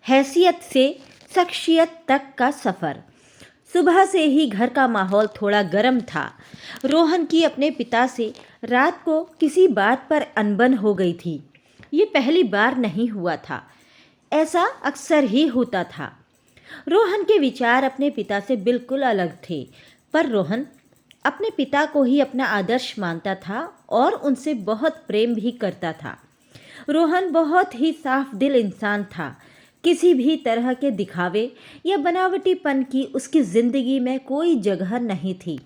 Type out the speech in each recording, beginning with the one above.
हैसियत से शख्सियत तक का सफ़र। सुबह से ही घर का माहौल थोड़ा गर्म था। रोहन की अपने पिता से रात को किसी बात पर अनबन हो गई थी। ये पहली बार नहीं हुआ था, ऐसा अक्सर ही होता था। रोहन के विचार अपने पिता से बिल्कुल अलग थे, पर रोहन अपने पिता को ही अपना आदर्श मानता था और उनसे बहुत प्रेम भी करता था। रोहन बहुत ही साफ दिल इंसान था। किसी भी तरह के दिखावे या बनावटीपन की उसकी जिंदगी में कोई जगह नहीं थी।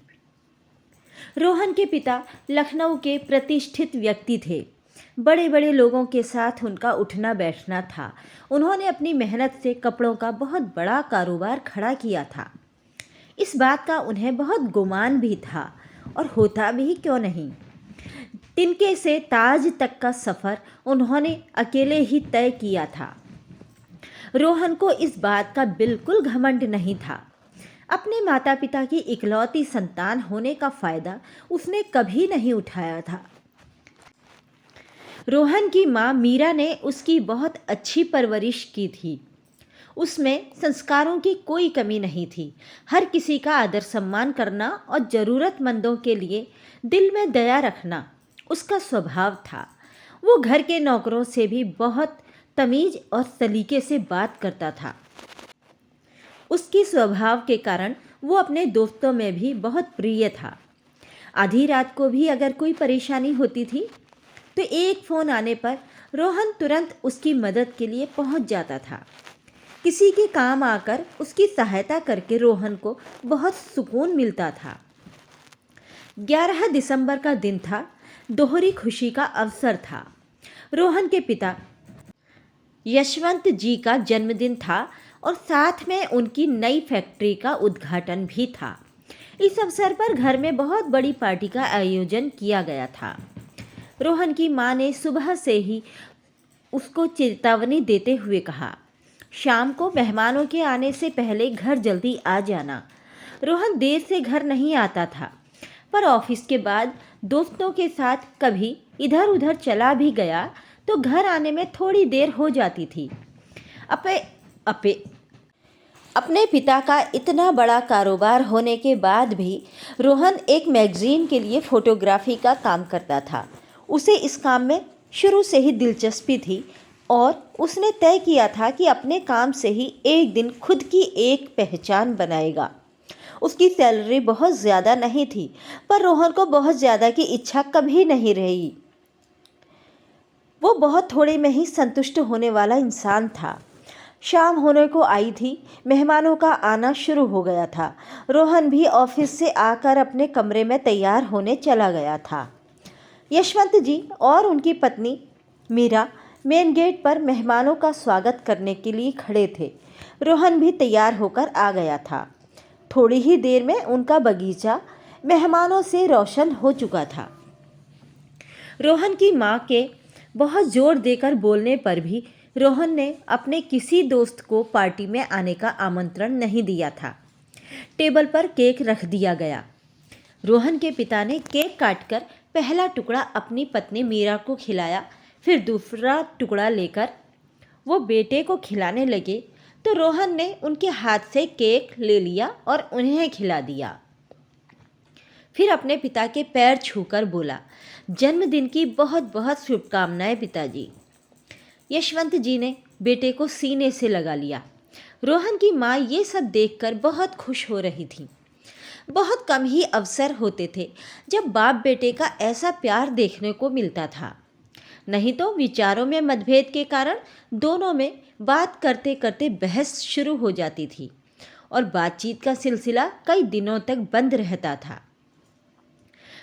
रोहन के पिता लखनऊ के प्रतिष्ठित व्यक्ति थे। बड़े बड़े लोगों के साथ उनका उठना बैठना था। उन्होंने अपनी मेहनत से कपड़ों का बहुत बड़ा कारोबार खड़ा किया था। इस बात का उन्हें बहुत गुमान भी था, और होता भी क्यों नहीं। तिनके से ताज तक का सफ़र उन्होंने अकेले ही तय किया था। रोहन को इस बात का बिल्कुल घमंड नहीं था। अपने माता पिता की इकलौती संतान होने का फ़ायदा उसने कभी नहीं उठाया था। रोहन की माँ मीरा ने उसकी बहुत अच्छी परवरिश की थी। उसमें संस्कारों की कोई कमी नहीं थी। हर किसी का आदर सम्मान करना और ज़रूरतमंदों के लिए दिल में दया रखना उसका स्वभाव था। वो घर के नौकरों से भी बहुत तमीज़ और सलीके से बात करता था। उसकी स्वभाव के कारण वो अपने दोस्तों में भी बहुत प्रिय था। आधी रात को भी अगर कोई परेशानी होती थी तो एक फ़ोन आने पर रोहन तुरंत उसकी मदद के लिए पहुंच जाता था। किसी के काम आकर उसकी सहायता करके रोहन को बहुत सुकून मिलता था। 11 दिसंबर का दिन था। दोहरी खुशी का अवसर था। रोहन के पिता यशवंत जी का जन्मदिन था और साथ में उनकी नई फैक्ट्री का उद्घाटन भी था। इस अवसर पर घर में बहुत बड़ी पार्टी का आयोजन किया गया था। रोहन की माँ ने सुबह से ही उसको चेतावनी देते हुए कहा, शाम को मेहमानों के आने से पहले घर जल्दी आ जाना। रोहन देर से घर नहीं आता था, पर ऑफिस के बाद दोस्तों के साथ कभी इधर उधर चला भी गया तो घर आने में थोड़ी देर हो जाती थी। अपने पिता का इतना बड़ा कारोबार होने के बाद भी रोहन एक मैगज़ीन के लिए फ़ोटोग्राफ़ी का काम करता था। उसे इस काम में शुरू से ही दिलचस्पी थी और उसने तय किया था कि अपने काम से ही एक दिन खुद की एक पहचान बनाएगा। उसकी सैलरी बहुत ज़्यादा नहीं थी, पर रोहन को बहुत ज़्यादा की इच्छा कभी नहीं रही। वो बहुत थोड़े में ही संतुष्ट होने वाला इंसान था। शाम होने को आई थी। मेहमानों का आना शुरू हो गया था। रोहन भी ऑफिस से आकर अपने कमरे में तैयार होने चला गया था। यशवंत जी और उनकी पत्नी मीरा मेन गेट पर मेहमानों का स्वागत करने के लिए खड़े थे। रोहन भी तैयार होकर आ गया था। थोड़ी ही देर में उनका बगीचा मेहमानों से रोशन हो चुका था। रोहन की माँ के बहुत जोर देकर बोलने पर भी रोहन ने अपने किसी दोस्त को पार्टी में आने का आमंत्रण नहीं दिया था। टेबल पर केक रख दिया गया। रोहन के पिता ने केक काटकर पहला टुकड़ा अपनी पत्नी मीरा को खिलाया, फिर दूसरा टुकड़ा लेकर वो बेटे को खिलाने लगे तो रोहन ने उनके हाथ से केक ले लिया और उन्हें खिला दिया। फिर अपने पिता के पैर छूकर बोला, जन्मदिन की बहुत बहुत शुभकामनाएं पिताजी। यशवंत जी ने बेटे को सीने से लगा लिया। रोहन की माँ ये सब देखकर बहुत खुश हो रही थी। बहुत कम ही अवसर होते थे जब बाप बेटे का ऐसा प्यार देखने को मिलता था। नहीं तो विचारों में मतभेद के कारण दोनों में बात करते करते बहस शुरू हो जाती थी और बातचीत का सिलसिला कई दिनों तक बंद रहता था।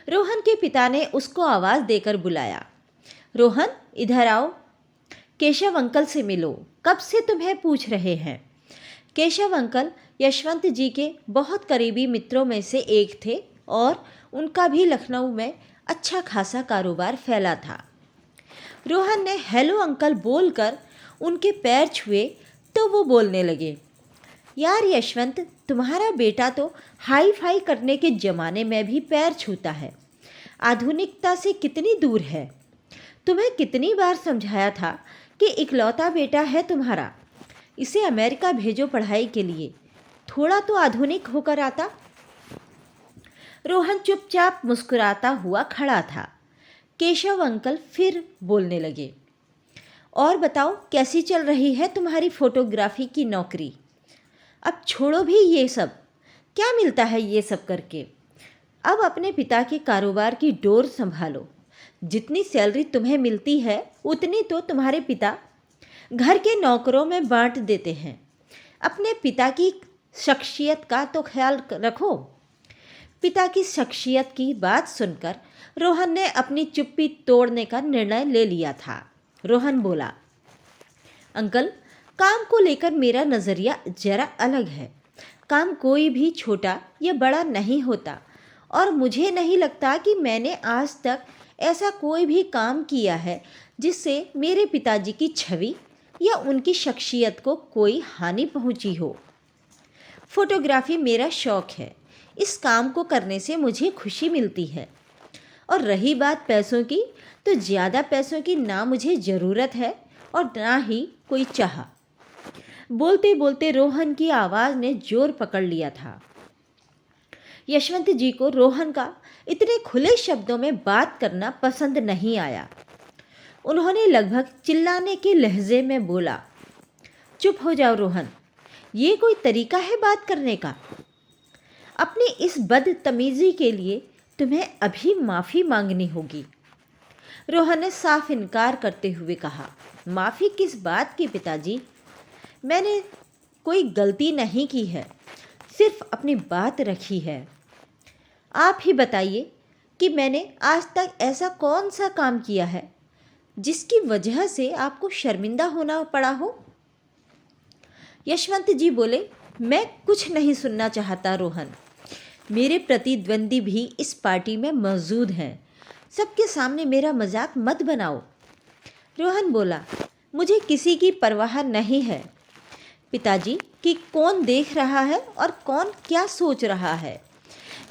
रोहन के पिता ने उसको आवाज़ देकर बुलाया, रोहन इधर आओ, केशव अंकल से मिलो, कब से तुम्हें पूछ रहे हैं। केशव अंकल यशवंत जी के बहुत करीबी मित्रों में से एक थे और उनका भी लखनऊ में अच्छा खासा कारोबार फैला था। रोहन ने हेलो अंकल बोलकर उनके पैर छुए तो वो बोलने लगे, यार यशवंत, तुम्हारा बेटा तो हाई फाई करने के ज़माने में भी पैर छूता है, आधुनिकता से कितनी दूर है। तुम्हें कितनी बार समझाया था कि इकलौता बेटा है तुम्हारा, इसे अमेरिका भेजो पढ़ाई के लिए, थोड़ा तो आधुनिक होकर आता। रोहन चुपचाप मुस्कुराता हुआ खड़ा था। केशव अंकल फिर बोलने लगे, और बताओ कैसी चल रही है तुम्हारी फोटोग्राफी की नौकरी? अब छोड़ो भी ये सब, क्या मिलता है ये सब करके? अब अपने पिता के कारोबार की डोर संभालो। जितनी सैलरी तुम्हें मिलती है उतनी तो तुम्हारे पिता घर के नौकरों में बांट देते हैं। अपने पिता की शख्सियत का तो ख्याल रखो। पिता की शख्सियत की बात सुनकर रोहन ने अपनी चुप्पी तोड़ने का निर्णय ले लिया था। रोहन बोला, अंकल, काम को लेकर मेरा नज़रिया जरा अलग है। काम कोई भी छोटा या बड़ा नहीं होता, और मुझे नहीं लगता कि मैंने आज तक ऐसा कोई भी काम किया है जिससे मेरे पिताजी की छवि या उनकी शख्सियत को कोई हानि पहुंची हो। फोटोग्राफी मेरा शौक़ है, इस काम को करने से मुझे खुशी मिलती है। और रही बात पैसों की, तो ज़्यादा पैसों की ना मुझे ज़रूरत है और ना ही कोई चाह। बोलते बोलते रोहन की आवाज़ ने जोर पकड़ लिया था। यशवंत जी को रोहन का इतने खुले शब्दों में बात करना पसंद नहीं आया। उन्होंने लगभग चिल्लाने के लहजे में बोला, चुप हो जाओ रोहन, ये कोई तरीका है बात करने का? अपनी इस बदतमीज़ी के लिए तुम्हें अभी माफ़ी मांगनी होगी। रोहन ने साफ इनकार करते हुए कहा, माफ़ी किस बात की पिताजी? मैंने कोई गलती नहीं की है, सिर्फ अपनी बात रखी है। आप ही बताइए कि मैंने आज तक ऐसा कौन सा काम किया है जिसकी वजह से आपको शर्मिंदा होना पड़ा हो? यशवंत जी बोले, मैं कुछ नहीं सुनना चाहता रोहन। मेरे प्रतिद्वंदी भी इस पार्टी में मौजूद हैं, सबके सामने मेरा मजाक मत बनाओ। रोहन बोला, मुझे किसी की परवाह नहीं है पिताजी कि कौन देख रहा है और कौन क्या सोच रहा है।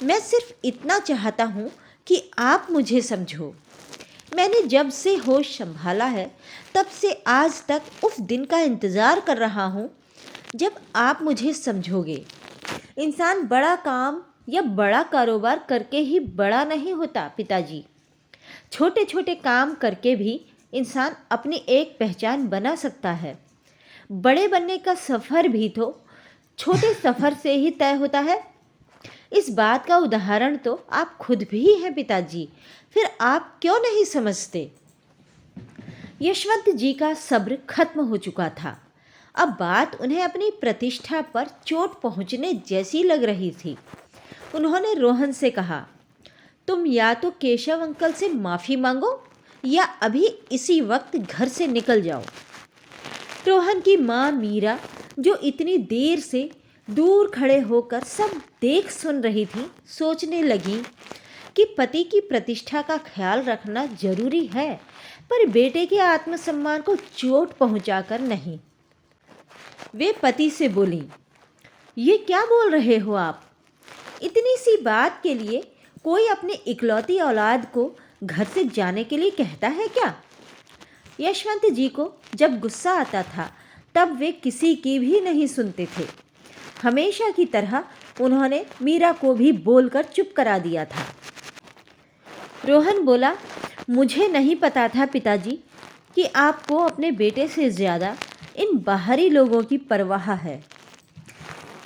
मैं सिर्फ इतना चाहता हूँ कि आप मुझे समझो। मैंने जब से होश संभाला है तब से आज तक उस दिन का इंतज़ार कर रहा हूँ जब आप मुझे समझोगे। इंसान बड़ा काम या बड़ा कारोबार करके ही बड़ा नहीं होता पिताजी। छोटे छोटे काम करके भी इंसान अपनी एक पहचान बना सकता है। बड़े बनने का सफ़र भी तो छोटे सफ़र से ही तय होता है। इस बात का उदाहरण तो आप खुद भी हैं पिताजी, फिर आप क्यों नहीं समझते? यशवंत जी का सब्र खत्म हो चुका था। अब बात उन्हें अपनी प्रतिष्ठा पर चोट पहुंचने जैसी लग रही थी। उन्होंने रोहन से कहा, तुम या तो केशव अंकल से माफ़ी मांगो या अभी इसी वक्त घर से निकल जाओ। रोहन की माँ मीरा, जो इतनी देर से दूर खड़े होकर सब देख सुन रही थी, सोचने लगी कि पति की प्रतिष्ठा का ख्याल रखना जरूरी है, पर बेटे के आत्मसम्मान को चोट पहुंचाकर नहीं। वे पति से बोली, ये क्या बोल रहे हो आप? इतनी सी बात के लिए कोई अपनी इकलौती औलाद को घर से जाने के लिए कहता है क्या? यशवंत जी को जब गुस्सा आता था तब वे किसी की भी नहीं सुनते थे। हमेशा की तरह उन्होंने मीरा को भी बोलकर चुप करा दिया था। रोहन बोला, मुझे नहीं पता था पिताजी कि आपको अपने बेटे से ज़्यादा इन बाहरी लोगों की परवाह है,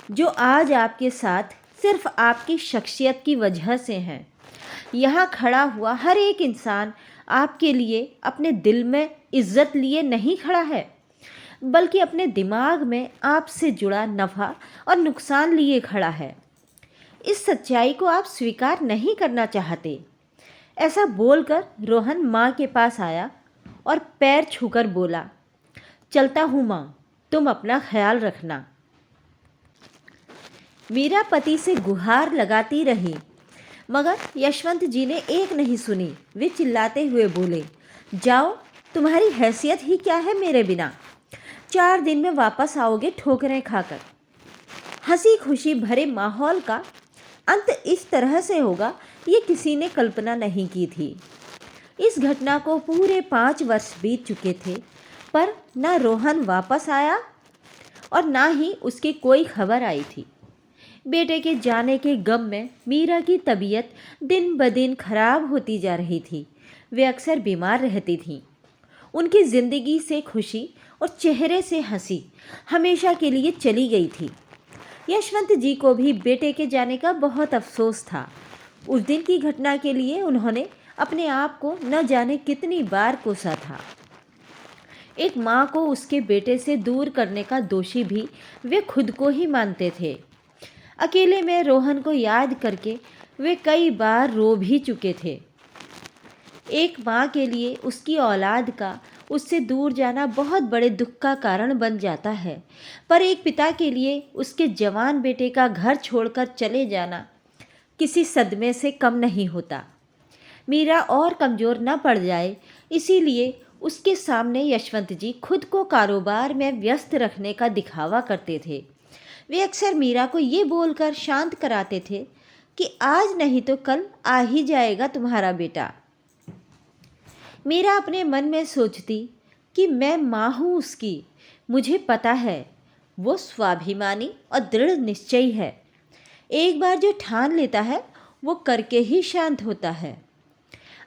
जो आज आपके साथ सिर्फ आपकी शख्सियत की वजह से हैं। यहाँ खड़ा हुआ हर एक इंसान आपके लिए अपने दिल में इज्जत लिए नहीं खड़ा है, बल्कि अपने दिमाग में आपसे जुड़ा नफ़ा और नुकसान लिए खड़ा है। इस सच्चाई को आप स्वीकार नहीं करना चाहते। ऐसा बोलकर रोहन माँ के पास आया और पैर छूकर बोला, चलता हूँ माँ, तुम अपना ख्याल रखना। मीरा पति से गुहार लगाती रही, मगर यशवंत जी ने एक नहीं सुनी। वे चिल्लाते हुए बोले, जाओ, तुम्हारी हैसियत ही क्या है मेरे बिना? 4 दिन में वापस आओगे ठोकरें खाकर। हंसी खुशी भरे माहौल का अंत इस तरह से होगा, ये किसी ने कल्पना नहीं की थी। इस घटना को पूरे 5 वर्ष बीत चुके थे, पर न रोहन वापस आया और ना ही उसकी कोई खबर आई थी। बेटे के जाने के गम में मीरा की तबीयत दिन ब दिन खराब होती जा रही थी। वे अक्सर बीमार रहती थीं। उनकी ज़िंदगी से खुशी और चेहरे से हंसी हमेशा के लिए चली गई थी। यशवंत जी को भी बेटे के जाने का बहुत अफसोस था। उस दिन की घटना के लिए उन्होंने अपने आप को न जाने कितनी बार कोसा था। एक माँ को उसके बेटे से दूर करने का दोषी भी वे खुद को ही मानते थे। अकेले में रोहन को याद करके वे कई बार रो भी चुके थे। एक माँ के लिए उसकी औलाद का उससे दूर जाना बहुत बड़े दुख का कारण बन जाता है, पर एक पिता के लिए उसके जवान बेटे का घर छोड़कर चले जाना किसी सदमे से कम नहीं होता। मीरा और कमज़ोर न पड़ जाए, इसीलिए उसके सामने यशवंत जी खुद को कारोबार में व्यस्त रखने का दिखावा करते थे। वे अक्सर मीरा को ये बोलकर शांत कराते थे कि आज नहीं तो कल आ ही जाएगा तुम्हारा बेटा। मीरा अपने मन में सोचती कि मैं माँ हूँ उसकी, मुझे पता है वो स्वाभिमानी और दृढ़ निश्चयी है। एक बार जो ठान लेता है वो करके ही शांत होता है।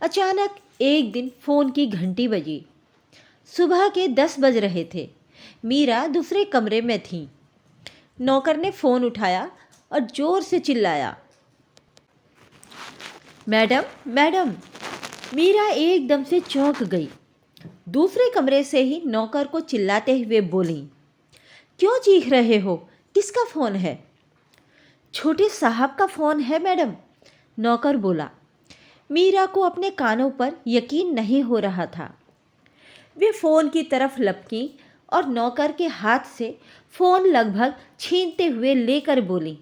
अचानक एक दिन फ़ोन की घंटी बजी। सुबह के 10 बज रहे थे। मीरा दूसरे कमरे में थी। नौकर ने फ़ोन उठाया और ज़ोर से चिल्लाया, मैडम मैडम। मीरा एकदम से चौंक गई। दूसरे कमरे से ही नौकर को चिल्लाते हुए बोली, क्यों चीख रहे हो, किसका फ़ोन है? छोटे साहब का फ़ोन है मैडम, नौकर बोला। मीरा को अपने कानों पर यकीन नहीं हो रहा था। वे फ़ोन की तरफ लपकी और नौकर के हाथ से फ़ोन लगभग छीनते हुए लेकर बोली,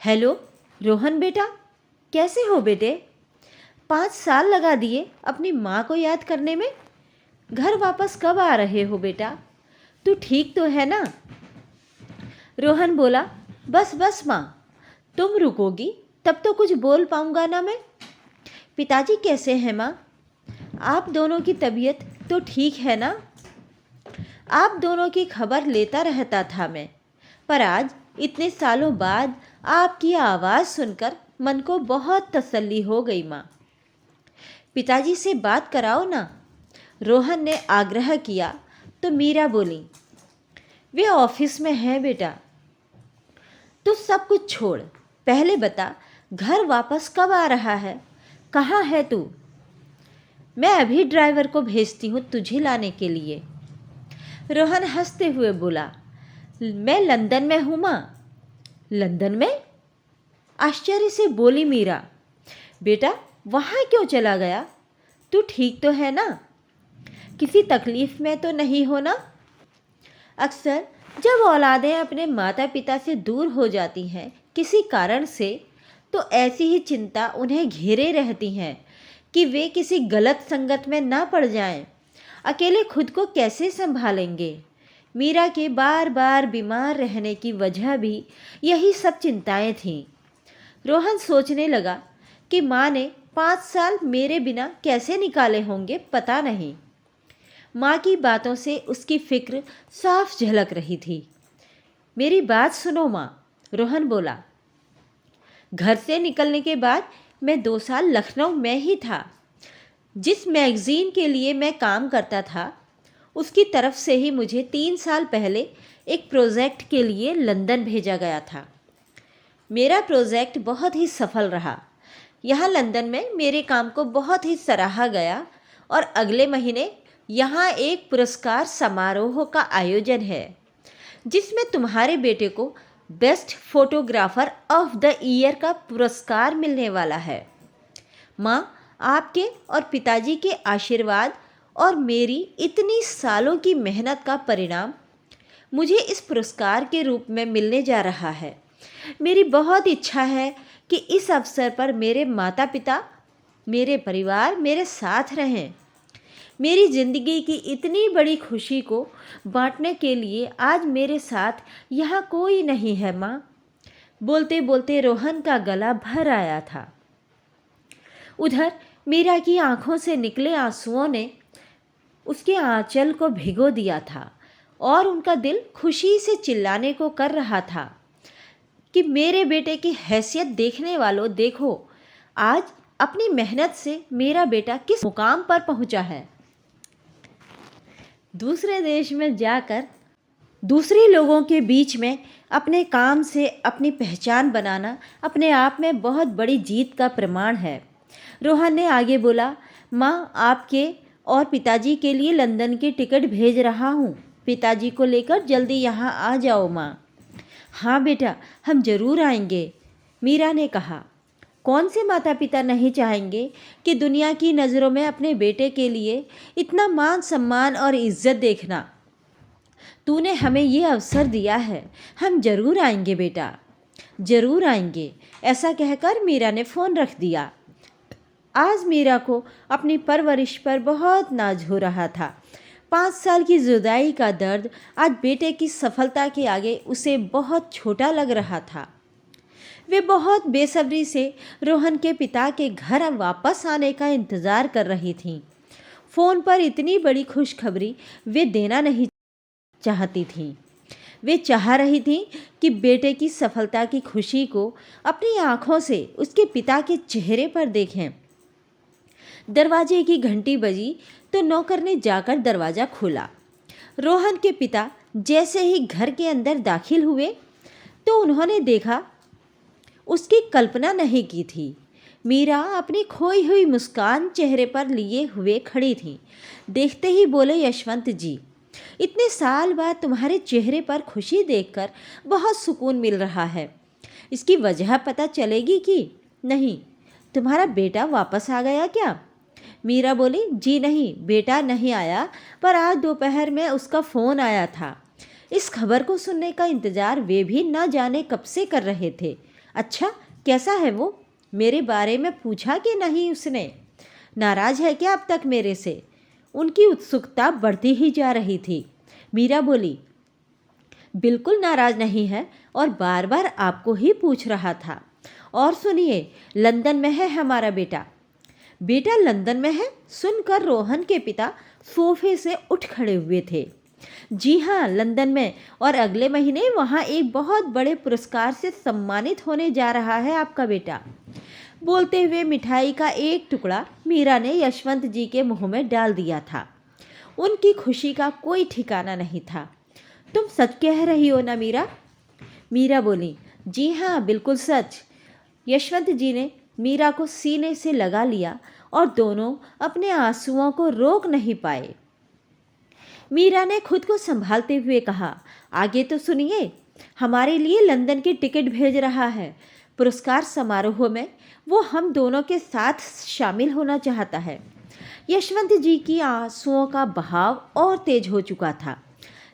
हेलो रोहन बेटा, कैसे हो बेटे? 5 साल लगा दिए अपनी माँ को याद करने में। घर वापस कब आ रहे हो बेटा? तू ठीक तो है ना? रोहन बोला, बस बस माँ, तुम रुकोगी तब तो कुछ बोल पाऊँगा ना मैं। पिताजी कैसे हैं माँ? आप दोनों की तबीयत तो ठीक है ना? आप दोनों की खबर लेता रहता था मैं, पर आज इतने सालों बाद आपकी आवाज़ सुनकर मन को बहुत तसल्ली हो गई माँ। पिताजी से बात कराओ ना, रोहन ने आग्रह किया तो मीरा बोली, वे ऑफिस में हैं बेटा। तो सब कुछ छोड़, पहले बता घर वापस कब आ रहा है? कहाँ है तू? मैं अभी ड्राइवर को भेजती हूँ तुझे लाने के लिए। रोहन हंसते हुए बोला, मैं लंदन में हूँ माँ। लंदन में? आश्चर्य से बोली मीरा, बेटा वहाँ क्यों चला गया? तू ठीक तो है ना? किसी तकलीफ़ में तो नहीं हो ना? अक्सर जब औलादें अपने माता पिता से दूर हो जाती हैं किसी कारण से, तो ऐसी ही चिंता उन्हें घेरे रहती हैं कि वे किसी गलत संगत में ना पड़ जाएं। अकेले खुद को कैसे संभालेंगे? मीरा के बार बार बीमार रहने की वजह भी यही सब चिंताएं थीं। रोहन सोचने लगा कि माँ ने 5 साल मेरे बिना कैसे निकाले होंगे पता नहीं। माँ की बातों से उसकी फिक्र साफ झलक रही थी। मेरी बात सुनो माँ, रोहन बोला। घर से निकलने के बाद मैं 2 साल लखनऊ में ही था। जिस मैगज़ीन के लिए मैं काम करता था उसकी तरफ से ही मुझे 3 साल पहले एक प्रोजेक्ट के लिए लंदन भेजा गया था। मेरा प्रोजेक्ट बहुत ही सफल रहा। यहाँ लंदन में मेरे काम को बहुत ही सराहा गया और अगले महीने यहाँ एक पुरस्कार समारोह का आयोजन है जिसमें तुम्हारे बेटे को best photographer of the year का पुरस्कार मिलने वाला है। माँ, आपके और पिताजी के आशीर्वाद और मेरी इतनी सालों की मेहनत का परिणाम मुझे इस पुरस्कार के रूप में मिलने जा रहा है। मेरी बहुत इच्छा है कि इस अवसर पर मेरे माता पिता, मेरे परिवार मेरे साथ रहें। मेरी ज़िंदगी की इतनी बड़ी खुशी को बांटने के लिए आज मेरे साथ यहाँ कोई नहीं है माँ। बोलते बोलते रोहन का गला भर आया था। उधर मीरा की आंखों से निकले आंसुओं ने उसके आंचल को भिगो दिया था और उनका दिल खुशी से चिल्लाने को कर रहा था कि मेरे बेटे की हैसियत देखने वालों, देखो आज अपनी मेहनत से मेरा बेटा किस मुकाम पर पहुंचा है। दूसरे देश में जाकर दूसरे लोगों के बीच में अपने काम से अपनी पहचान बनाना अपने आप में बहुत बड़ी जीत का प्रमाण है। रोहन ने आगे बोला, माँ आपके और पिताजी के लिए लंदन की टिकट भेज रहा हूँ। पिताजी को लेकर जल्दी यहाँ आ जाओ माँ। हाँ बेटा, हम ज़रूर आएंगे, मीरा ने कहा। कौन से माता पिता नहीं चाहेंगे कि दुनिया की नज़रों में अपने बेटे के लिए इतना मान सम्मान और इज्जत देखना। तूने हमें ये अवसर दिया है, हम ज़रूर आएंगे बेटा, ज़रूर आएंगे। ऐसा कहकर मीरा ने फ़ोन रख दिया। आज मीरा को अपनी परवरिश पर बहुत नाज हो रहा था। 5 साल की जुदाई का दर्द आज बेटे की सफलता के आगे उसे बहुत छोटा लग रहा था। वे बहुत बेसब्री से रोहन के पिता के घर वापस आने का इंतज़ार कर रही थीं। फ़ोन पर इतनी बड़ी खुशखबरी वे देना नहीं चाहती थीं। वे चाह रही थीं कि बेटे की सफलता की खुशी को अपनी आँखों से उसके पिता के चेहरे पर देखें। दरवाजे की घंटी बजी तो नौकर ने जाकर दरवाज़ा खोला। रोहन के पिता जैसे ही घर के अंदर दाखिल हुए तो उन्होंने देखा उसकी कल्पना नहीं की थी। मीरा अपनी खोई हुई मुस्कान चेहरे पर लिए हुए खड़ी थी। देखते ही बोले, यशवंत जी, इतने साल बाद तुम्हारे चेहरे पर खुशी देखकर बहुत सुकून मिल रहा है। इसकी वजह पता चलेगी कि नहीं? तुम्हारा बेटा वापस आ गया क्या? मीरा बोली, जी नहीं, बेटा नहीं आया, पर आज दोपहर में उसका फ़ोन आया था। इस खबर को सुनने का इंतज़ार वे भी न जाने कब से कर रहे थे। अच्छा, कैसा है वो? मेरे बारे में पूछा कि नहीं उसने? नाराज़ है क्या अब तक मेरे से? उनकी उत्सुकता बढ़ती ही जा रही थी। मीरा बोली, बिल्कुल नाराज़ नहीं है और बार बार आपको ही पूछ रहा था। और सुनिए, लंदन में है हमारा बेटा। बेटा लंदन में है? सुनकर रोहन के पिता सोफे से उठ खड़े हुए थे। जी हाँ, लंदन में, और अगले महीने वहाँ एक बहुत बड़े पुरस्कार से सम्मानित होने जा रहा है आपका बेटा। बोलते हुए मिठाई का एक टुकड़ा मीरा ने यशवंत जी के मुंह में डाल दिया था। उनकी खुशी का कोई ठिकाना नहीं था। तुम सच कह रही हो ना मीरा? मीरा बोली, जी हाँ, बिल्कुल सच। यशवंत जी ने मीरा को सीने से लगा लिया और दोनों अपने आंसुओं को रोक नहीं पाए। मीरा ने खुद को संभालते हुए कहा, आगे तो सुनिए, हमारे लिए लंदन की टिकट भेज रहा है। पुरस्कार समारोह में वो हम दोनों के साथ शामिल होना चाहता है। यशवंत जी की आंसुओं का बहाव और तेज हो चुका था।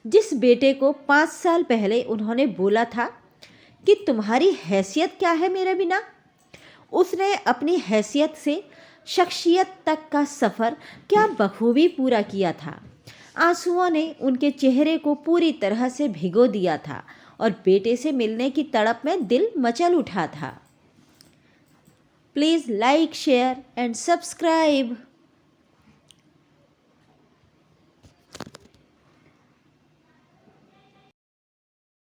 जिस बेटे को 5 साल पहले उन्होंने बोला था कि तुम्हारी हैसियत क्या है मेरे बिना, उसने अपनी हैसियत से शख्सियत तक का सफ़र क्या बखूबी पूरा किया था। आंसुओं ने उनके चेहरे को पूरी तरह से भिगो दिया था और बेटे से मिलने की तड़प में दिल मचल उठा था। Please like, share and subscribe.